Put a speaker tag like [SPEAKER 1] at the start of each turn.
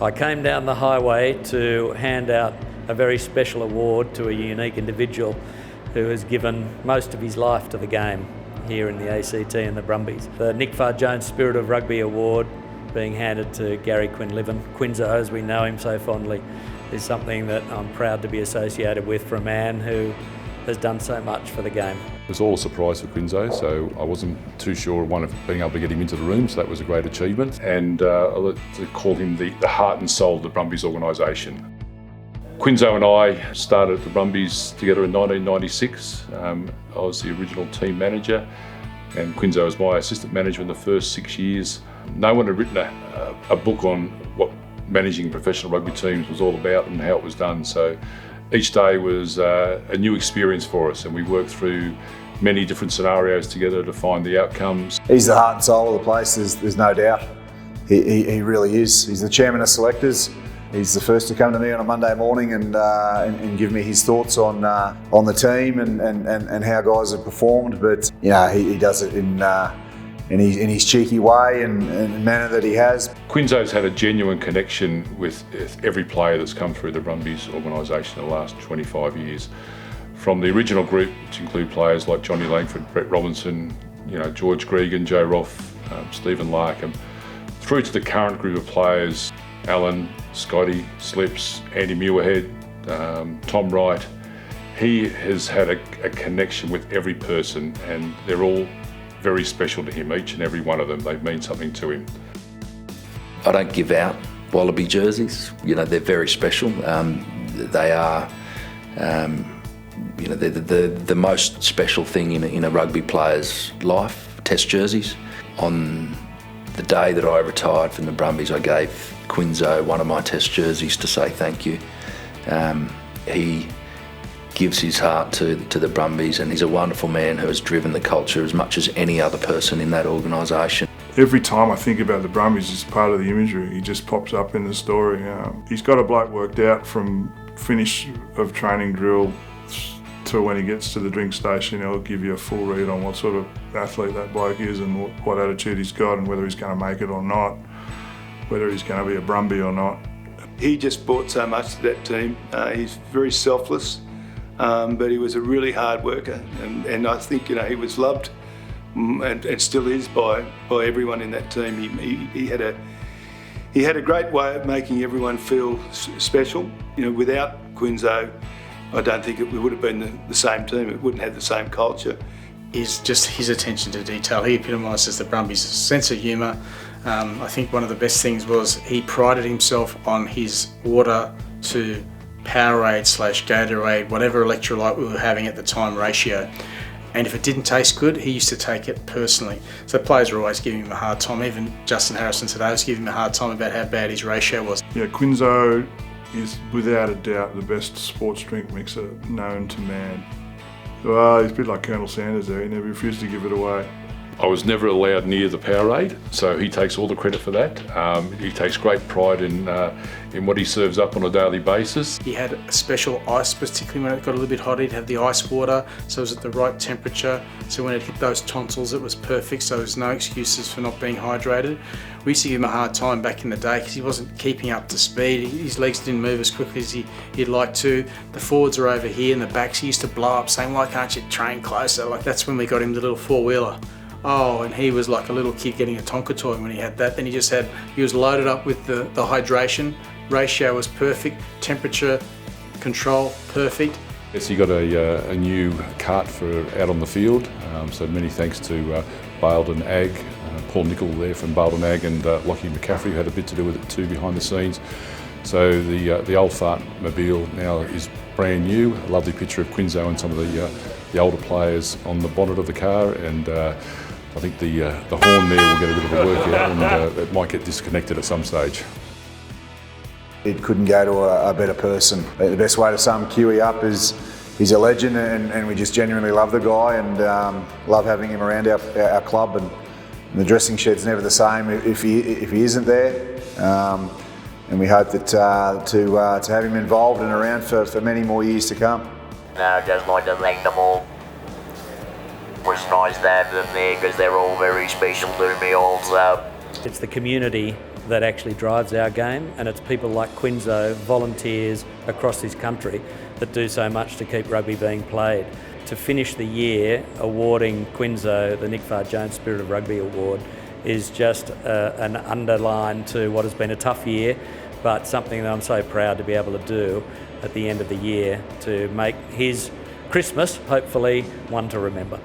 [SPEAKER 1] I came down the highway to hand out a very special award to a unique individual who has given most of his life to the game here in the ACT and the Brumbies. The Nick Farr-Jones Spirit of Rugby Award being handed to Gary Quinlivan, Quinzo as we know him so fondly, is something that I'm proud to be associated with for a man who has done so much for the game.
[SPEAKER 2] It was all a surprise for Quinzo, so I wasn't too sure of being able to get him into the room, so that was a great achievement. And I like to call him the heart and soul of the Brumbies organisation. Quinzo and I started the Brumbies together in 1996. I was the original team manager, and Quinzo was my assistant manager in the first 6 years. No one had written a book on what managing professional rugby teams was all about and how it was done. So each day was a new experience for us, and we worked through many different scenarios together to find the outcomes.
[SPEAKER 3] He's the heart and soul of the place, there's no doubt. He really is. He's the chairman of selectors. He's the first to come to me on a Monday morning and give me his thoughts on the team and how guys have performed. But you know, he does it in his cheeky way and manner that he has.
[SPEAKER 2] Quinzo's had a genuine connection with every player that's come through the Brumbies organisation in the last 25 years. From the original group, which include players like Johnny Langford, Brett Robinson, George Gregan, Joe Roth, Stephen Larkham, through to the current group of players, Alan, Scotty, Slips, Andy Muirhead, Tom Wright. He has had a connection with every person, and they're all very special to him, each and every one of them. They mean something to him.
[SPEAKER 4] I don't give out Wallaby jerseys. They're very special. They are, they're the most special thing in a rugby player's life, Test jerseys. On the day that I retired from the Brumbies, I gave Quinzo one of my Test jerseys to say thank you. He gives his heart to the Brumbies, and he's a wonderful man who has driven the culture as much as any other person in that organisation.
[SPEAKER 5] Every time I think about the Brumbies as part of the imagery, he just pops up in the story. He's got a bloke worked out from finish of training drill to when he gets to the drink station. He'll give you a full read on what sort of athlete that bloke is and what attitude he's got and whether he's going to make it or not, whether he's going to be a Brumby or not.
[SPEAKER 6] He just brought so much to that team. He's very selfless, but he was a really hard worker, and I think he was loved and still is by everyone in that team. He had a great way of making everyone feel special. Without Quinzo, I don't think it would have been the same team. It wouldn't have the same culture.
[SPEAKER 7] Is just his attention to detail. He epitomises the Brumbies' sense of humour. I think one of the best things was he prided himself on his water to Powerade / Gatorade, whatever electrolyte we were having at the time ratio. And if it didn't taste good, he used to take it personally. So players were always giving him a hard time. Even Justin Harrison today was giving him a hard time about how bad his ratio was.
[SPEAKER 5] Yeah, Quinzo is without a doubt the best sports drink mixer known to man. Well, he's a bit like Colonel Sanders there. He never refused to give it away.
[SPEAKER 2] I was never allowed near the Powerade, so he takes all the credit for that. He takes great pride in what he serves up on a daily basis.
[SPEAKER 7] He had a special ice, particularly when it got a little bit hot. He'd have the ice water, so it was at the right temperature. So when it hit those tonsils, it was perfect, so there's no excuses for not being hydrated. We used to give him a hard time back in the day because he wasn't keeping up to speed. His legs didn't move as quickly as he'd like to. The forwards are over here and the backs. He used to blow up saying, "Why can't you train closer?" Like, that's when we got him the little four-wheeler. Oh, and he was like a little kid getting a Tonka toy when he had that. Then he was loaded up with the hydration. Ratio was perfect. Temperature control, perfect.
[SPEAKER 2] Yes, he got a new cart for out on the field. So many thanks to Baldwin Ag, Paul Nicol there from Baldwin Ag, and Lockie McCaffrey, who had a bit to do with it too behind the scenes. So the old fart mobile now is brand new. A lovely picture of Quinzo and some of the older players on the bonnet of the car, and I think the horn there will get a bit of a workout, and it might get disconnected at some stage.
[SPEAKER 3] It couldn't go to a better person. The best way to sum Kiwi up is he's a legend, and we just genuinely love the guy and love having him around our club. And the dressing shed's never the same if he isn't there. And we hope that to have him involved and around for many more years to come.
[SPEAKER 8] I'd just like to thank them all. It was nice to have them there because they're all very special to me also.
[SPEAKER 1] It's the community that actually drives our game, and it's people like Quinzo, volunteers across this country, that do so much to keep rugby being played. To finish the year awarding Quinzo the Nick Farr-Jones Spirit of Rugby Award is just an underline to what has been a tough year, but something that I'm so proud to be able to do at the end of the year to make his Christmas hopefully one to remember.